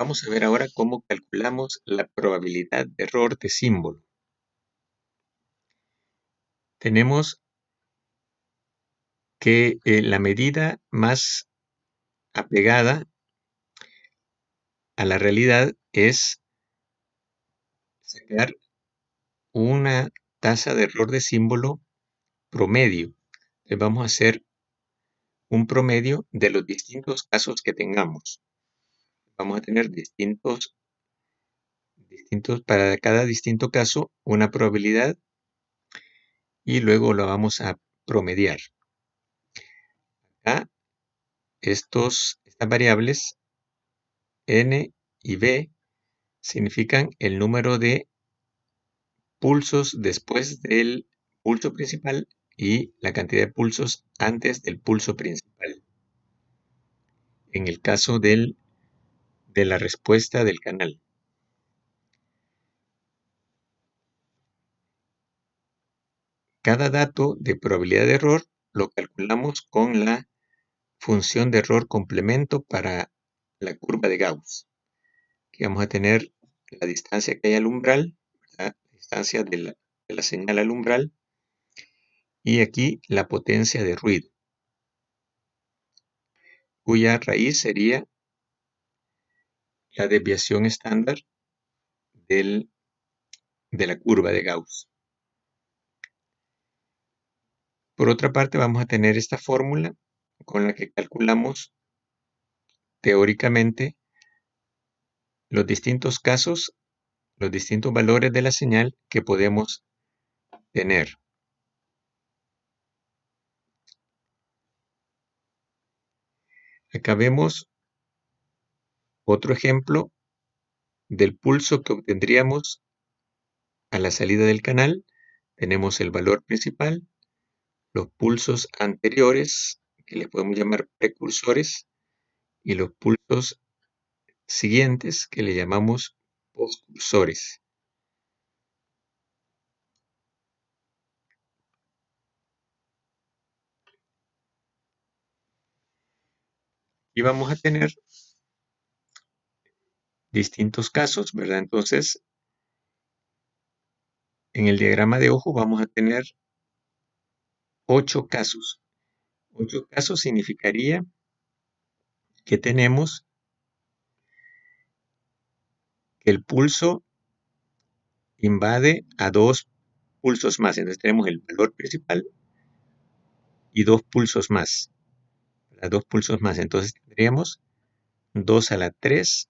Vamos a ver ahora cómo calculamos la probabilidad de error de símbolo. Tenemos que la medida más apegada a la realidad es sacar una tasa de error de símbolo promedio. Entonces vamos a hacer un promedio de los distintos casos que tengamos. Vamos a tener distintos para cada distinto caso una probabilidad y luego lo vamos a promediar. Acá estas variables n y b significan el número de pulsos después del pulso principal y la cantidad de pulsos antes del pulso principal. En el caso de la respuesta del canal. Cada dato de probabilidad de error lo calculamos con la función de error complemento para la curva de Gauss. Aquí vamos a tener la distancia que hay al umbral, la distancia de la señal al umbral, y aquí la potencia de ruido, cuya raíz sería la desviación estándar de la curva de Gauss. Por otra parte, vamos a tener esta fórmula con la que calculamos teóricamente los distintos casos, los distintos valores de la señal que podemos tener. Acá vemos otro ejemplo del pulso que obtendríamos a la salida del canal. Tenemos el valor principal, los pulsos anteriores, que le podemos llamar precursores, y los pulsos siguientes, que le llamamos postcursores. Y vamos a tener distintos casos, ¿verdad? Entonces, en el diagrama de ojo vamos a tener 8 casos. 8 casos significaría que tenemos que el pulso invade a 2 pulsos más. Entonces tenemos el valor principal y 2 pulsos más. Las 2 pulsos más. Entonces tendríamos 2 a la 3,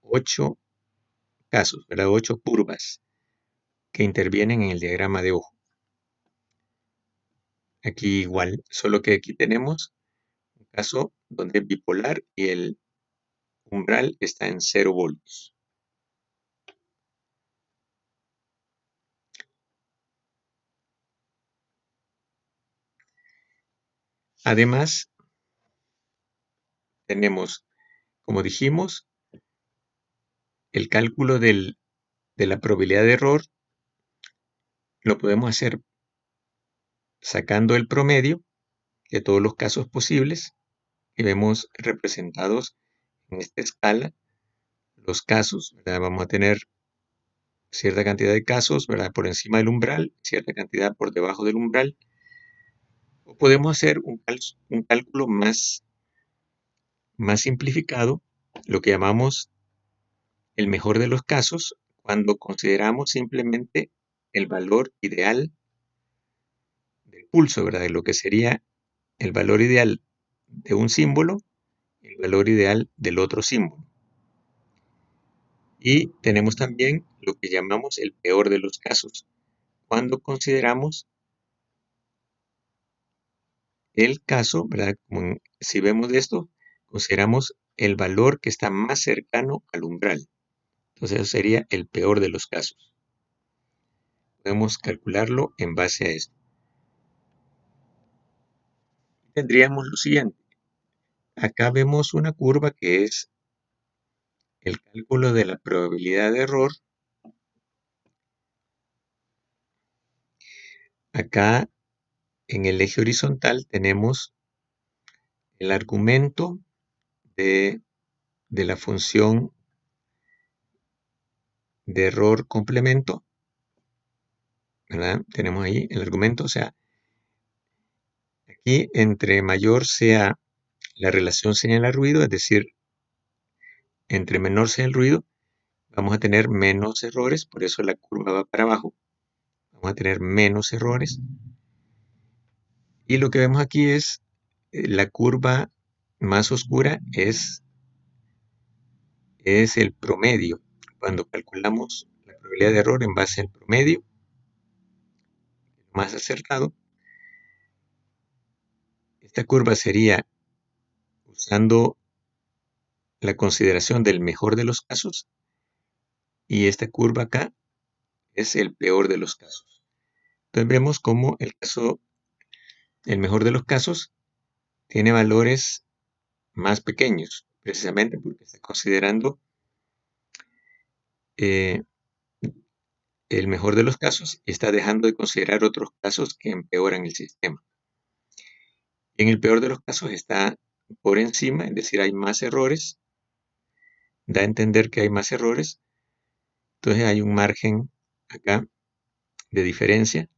8 casos, ¿verdad? 8 curvas que intervienen en el diagrama de ojo. Aquí igual, solo que aquí tenemos un caso donde es bipolar y el umbral está en 0 voltios. Además, tenemos, como dijimos, el cálculo de la probabilidad de error lo podemos hacer sacando el promedio de todos los casos posibles y vemos representados en esta escala los casos, ¿verdad? Vamos a tener cierta cantidad de casos, ¿verdad? Por encima del umbral, cierta cantidad por debajo del umbral. O podemos hacer un cálculo más simplificado, lo que llamamos el mejor de los casos, cuando consideramos simplemente el valor ideal del pulso, ¿verdad? De lo que sería el valor ideal de un símbolo y el valor ideal del otro símbolo. Y tenemos también lo que llamamos el peor de los casos, cuando consideramos el caso, ¿verdad? Si vemos esto, consideramos el valor que está más cercano al umbral. Entonces eso sería el peor de los casos. Podemos calcularlo en base a esto. Tendríamos lo siguiente. Acá vemos una curva que es el cálculo de la probabilidad de error. Acá en el eje horizontal tenemos el argumento de la función de error complemento, ¿verdad? Tenemos ahí el argumento, o sea, aquí entre mayor sea la relación señal-ruido, es decir, entre menor sea el ruido, vamos a tener menos errores, por eso la curva va para abajo, vamos a tener menos errores. Y lo que vemos aquí es la curva más oscura es el promedio. Cuando calculamos la probabilidad de error en base al promedio, más acertado, esta curva sería usando la consideración del mejor de los casos, y esta curva acá es el peor de los casos. Entonces vemos cómo el mejor de los casos tiene valores más pequeños, precisamente porque está considerando el mejor de los casos y está dejando de considerar otros casos que empeoran el sistema. En el peor de los casos está por encima, es decir, hay más errores, da a entender que hay más errores, entonces hay un margen acá de diferencia,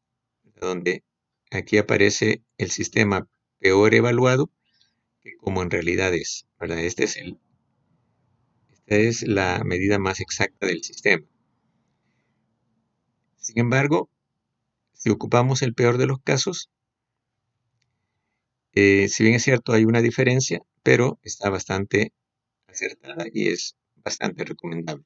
donde aquí aparece el sistema peor evaluado que como en realidad es, ¿verdad? Esta es la medida más exacta del sistema. Sin embargo, si ocupamos el peor de los casos, si bien es cierto hay una diferencia, pero está bastante acertada y es bastante recomendable.